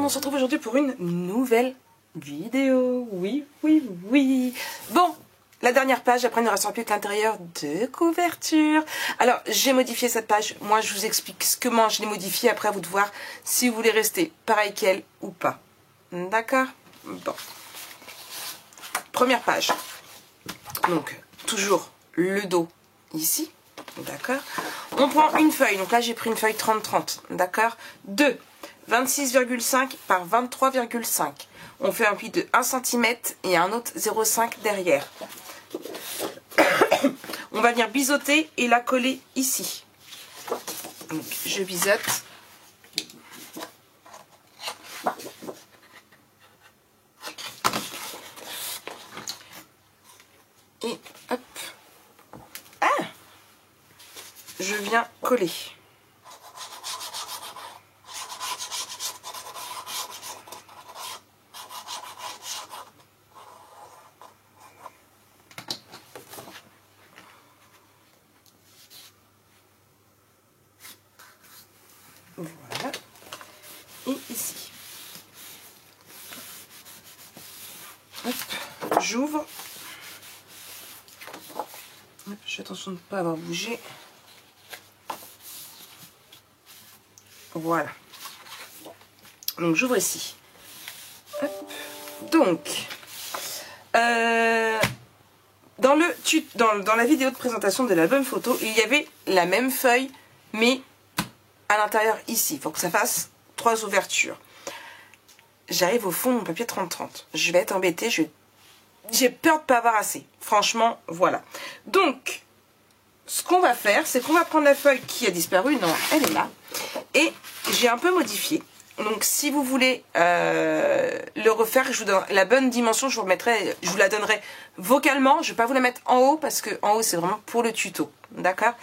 on se retrouve aujourd'hui pour une nouvelle vidéo. Oui, oui, oui. Bon, la dernière page, après il ne restera plus que l'intérieur de couverture. Alors, j'ai modifié cette page. Moi, je vous explique comment je l'ai modifiée. Après, à vous de voir si vous voulez rester pareil qu'elle ou pas. D'accord? Bon. Première page. Donc, toujours le dos ici. D'accord? On prend une feuille. Donc là, j'ai pris une feuille 30-30. D'accord? 2. 26,5 par 23,5. On fait un pli de 1 cm et un autre 0,5 derrière. On va venir biseauter et la coller ici. Donc, je biseaute. Et hop. Ah! Je viens coller. Voilà. Et ici. Hop. J'ouvre. Je fais attention de ne pas avoir bougé. Voilà. Donc j'ouvre ici. Hop. Donc, dans la vidéo de présentation de l'album photo, il y avait la même feuille, mais à l'intérieur ici. Il faut que ça fasse 3 ouvertures. J'arrive au fond de mon papier 30-30. Je vais être embêtée. J'ai peur de ne pas avoir assez. Franchement, voilà. Donc, ce qu'on va faire, c'est qu'on va prendre la feuille qui a disparu. Non, elle est là. Et j'ai un peu modifié. Donc, si vous voulez le refaire, je vous donne la bonne dimension. Je vous la donnerai vocalement. Je ne vais pas vous la mettre en haut parce que en haut, c'est vraiment pour le tuto. D'accord?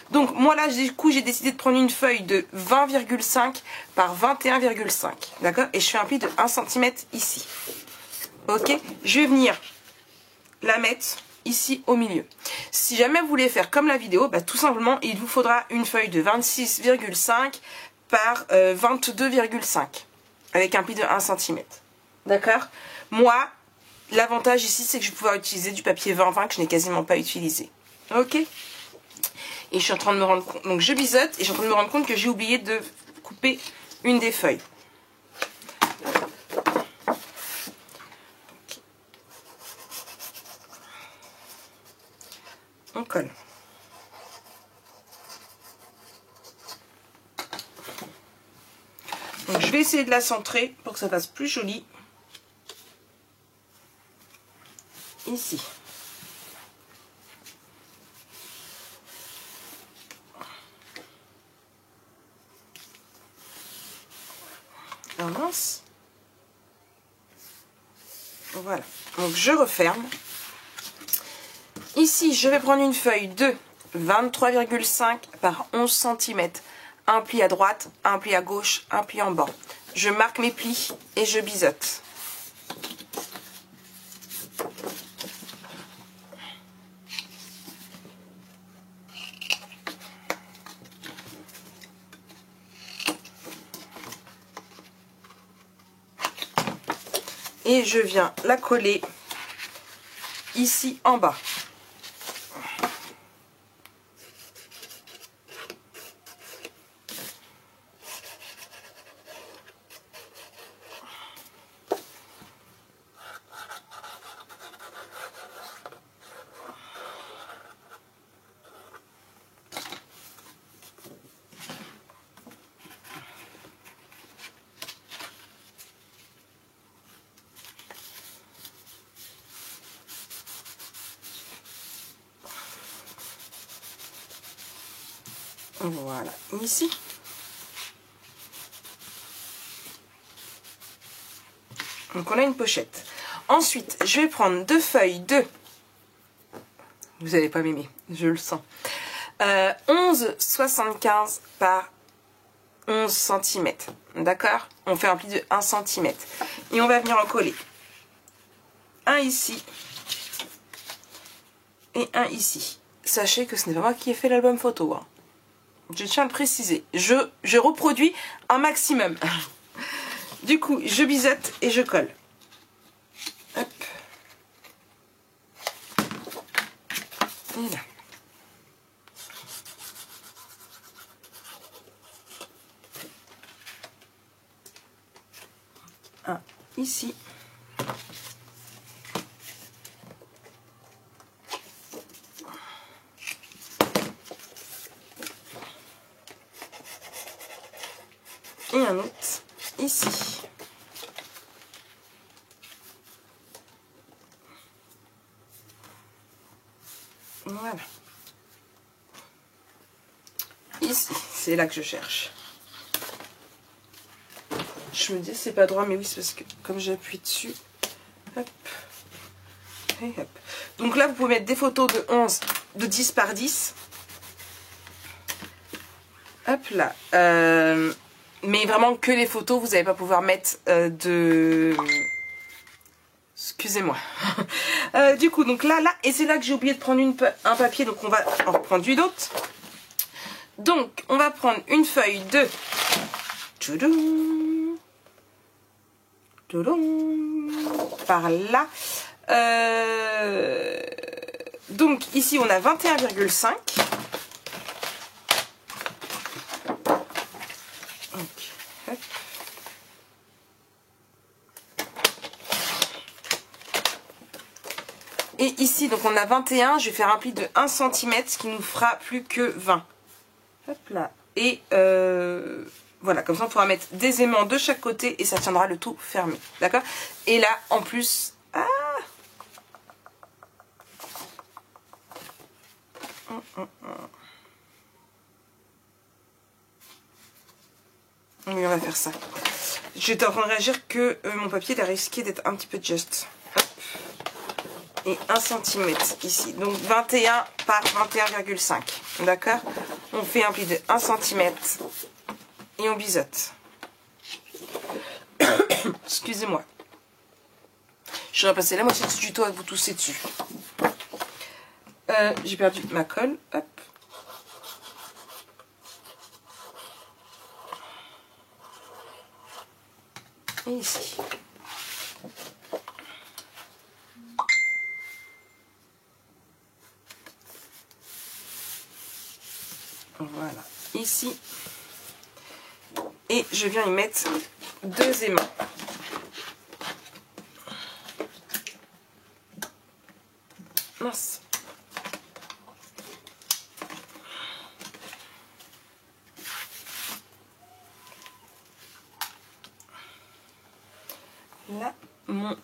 Donc, moi là, du coup, j'ai décidé de prendre une feuille de 20,5 par 21,5. D'accord? Et je fais un pli de 1 cm ici. Ok? Je vais venir la mettre ici au milieu. Si jamais vous voulez faire comme la vidéo, bah, tout simplement, il vous faudra une feuille de 26,5 par 22,5 avec un pli de 1 cm. D'accord? Moi, l'avantage ici, c'est que je vais pouvoir utiliser du papier 20-20 que je n'ai quasiment pas utilisé. Ok? Et je suis en train de me rendre compte, donc je biseaute et je suis en train de me rendre compte que j'ai oublié de couper une des feuilles. On colle. Donc je vais essayer de la centrer pour que ça fasse plus joli. Ici. Un mince. Voilà. Donc je referme. Ici, je vais prendre une feuille de 23,5 par 11 cm. Un pli à droite, un pli à gauche, un pli en bas. Je marque mes plis et je biseaute. Et je viens la coller ici en bas. Voilà, ici. Donc on a une pochette. Ensuite, je vais prendre 2 feuilles de... Vous n'allez pas m'aimer, je le sens. 11,75 par 11 cm. D'accord? On fait un pli de 1 cm. Et on va venir en coller. Un ici. Et un ici. Sachez que ce n'est pas moi qui ai fait l'album photo. Hein. Je tiens à le préciser. Je reproduis un maximum. Du coup, je biseaute et je colle. Hop. Et là. Un ici. Et un autre ici. Voilà. Ici, c'est là que je cherche. Je me dis c'est pas droit, mais oui, c'est parce que comme j'appuie dessus, hop, et hop. Donc là, vous pouvez mettre des photos de 10 par 10. Hop là. Mais vraiment que les photos, vous n'allez pas pouvoir mettre de... Excusez-moi. Du coup, donc là, et c'est là que j'ai oublié de prendre un papier, donc on va en reprendre une autre. Donc, on va prendre une feuille de... Tchoudou, tchoudou, par là. Donc, ici, on a 21,5. Et ici, donc on a 21, je vais faire un pli de 1 cm, ce qui nous fera plus que 20. Hop là. Et voilà, comme ça on pourra mettre des aimants de chaque côté et ça tiendra le tout fermé. D'accord? Et là, en plus... Ah, oui, on va faire ça. J'étais en train de réagir que mon papier il a risqué d'être un petit peu juste. Hop. Et 1 cm ici. Donc 21 par 21,5. D'accord? On fait un pli de 1 cm et on biseaute. Excusez-moi. Je vais passer la moitié du tuto à vous tousser dessus. J'ai perdu ma colle. Hop. Et ici. Voilà, ici. Et je viens y mettre 2 aimants. Mince. Là, mon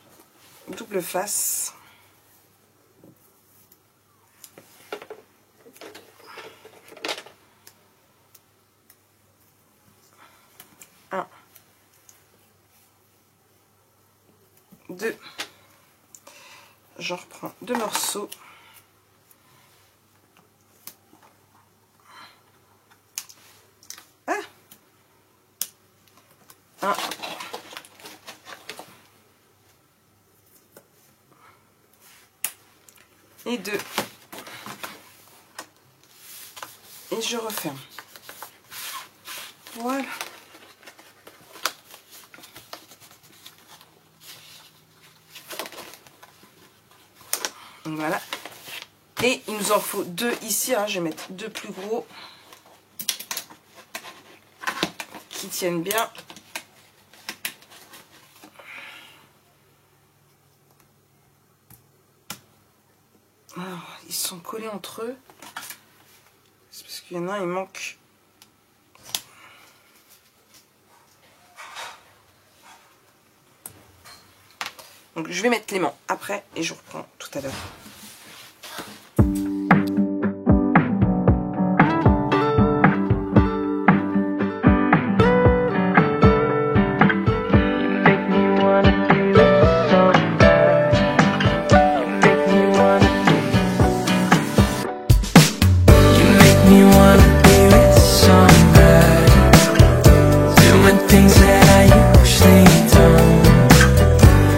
double face. Un. 2. J'en reprends 2 morceaux. Ah. 1. Et 2. Et je referme. Voilà. Voilà. Et il nous en faut 2 ici. Hein. Je vais mettre 2 plus gros. Qui tiennent bien. Alors, ils sont collés entre eux. C'est parce qu'il y en a un, il manque. Donc je vais mettre l'aimant après et je reprends tout à l'heure.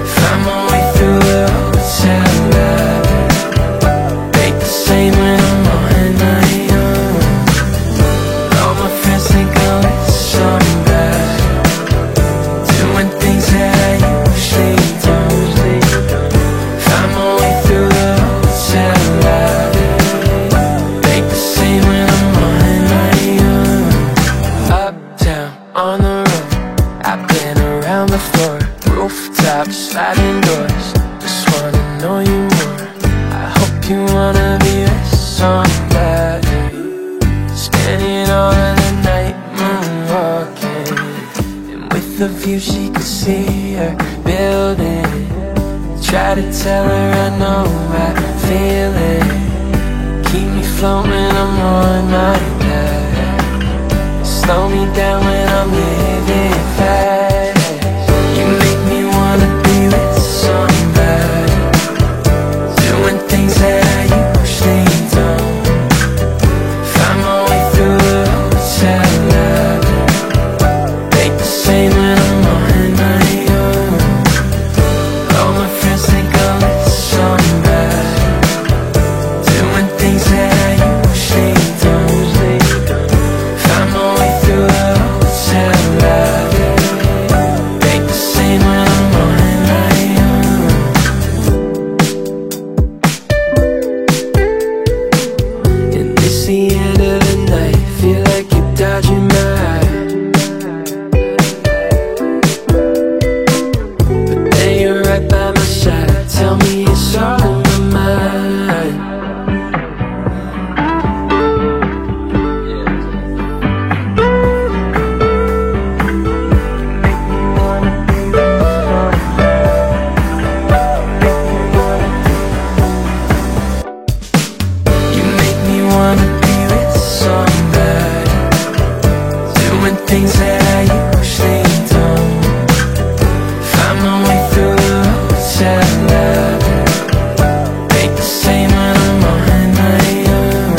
Find my way through a hotel lobby. the view she could see her building. Try to tell her I know I feel it. Keep me floating, I'm on my back. Slow me down when I'm living fast. You make me wanna be with somebody, doing things that I usually don't. Find my way through the hotel lobby, make the same when I'm on my own. All my friends think I'm with somebody, doing things that I usually don't. Find my way through the hotel lobby, make the same when I'm on my own. And it's the end of the night, feel like you're dodging my eye. But then you're right by my side, tell me it's all in my mind. You make me wanna be with somebody, doing things that I usually don't. Find my way through the hotel lobby, make the same when I'm on my own.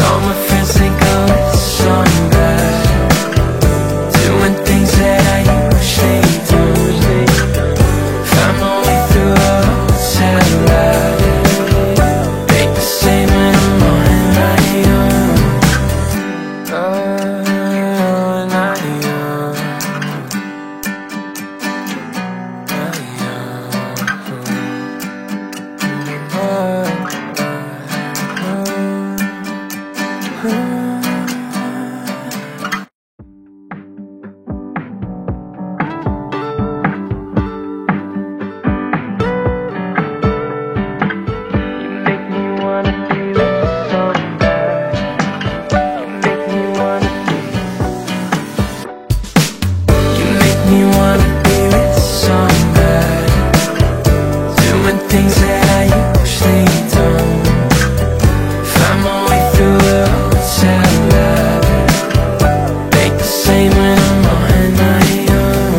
All my friends think I'm with somebody, doing things that I usually don't. Find my way through the hotel lobby, make the same when I'm on my own. On my own. You make me wanna be with somebody, doing things that I usually don't. Find my way through the hotel lobby, make the same when I'm on my own.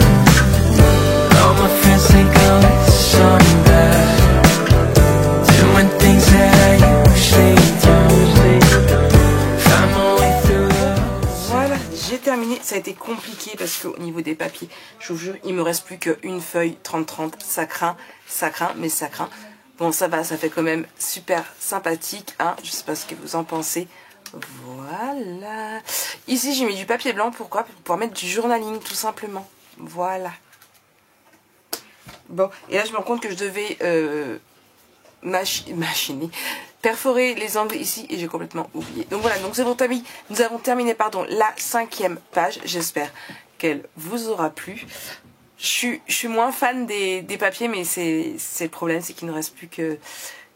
All my friends think I'm with somebody, doing things that I usually don't. Find my way through the Voilà, j'ai terminé. Ça a été compliqué parce qu'au niveau des papiers, je vous jure, il me reste plus qu'une feuille 30-30. Ça craint, mais ça craint. Bon, ça va, ça fait quand même super sympathique, hein. Je sais pas ce que vous en pensez. Voilà. Ici, j'ai mis du papier blanc. Pourquoi? Pour pouvoir mettre du journaling, tout simplement. Voilà. Bon, et là, je me rends compte que je devais machiner, perforer les angles ici, et j'ai complètement oublié. Donc voilà, donc c'est bon, amis, nous avons terminé, pardon, la 5e page. J'espère qu'elle vous aura plu. Je suis moins fan des papiers, mais c'est le problème, c'est qu'il ne reste plus que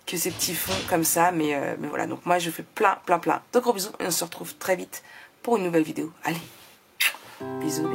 ces petits fonds comme ça. Mais voilà, donc moi je fais plein de gros bisous, et on se retrouve très vite pour une nouvelle vidéo. Allez, bisous.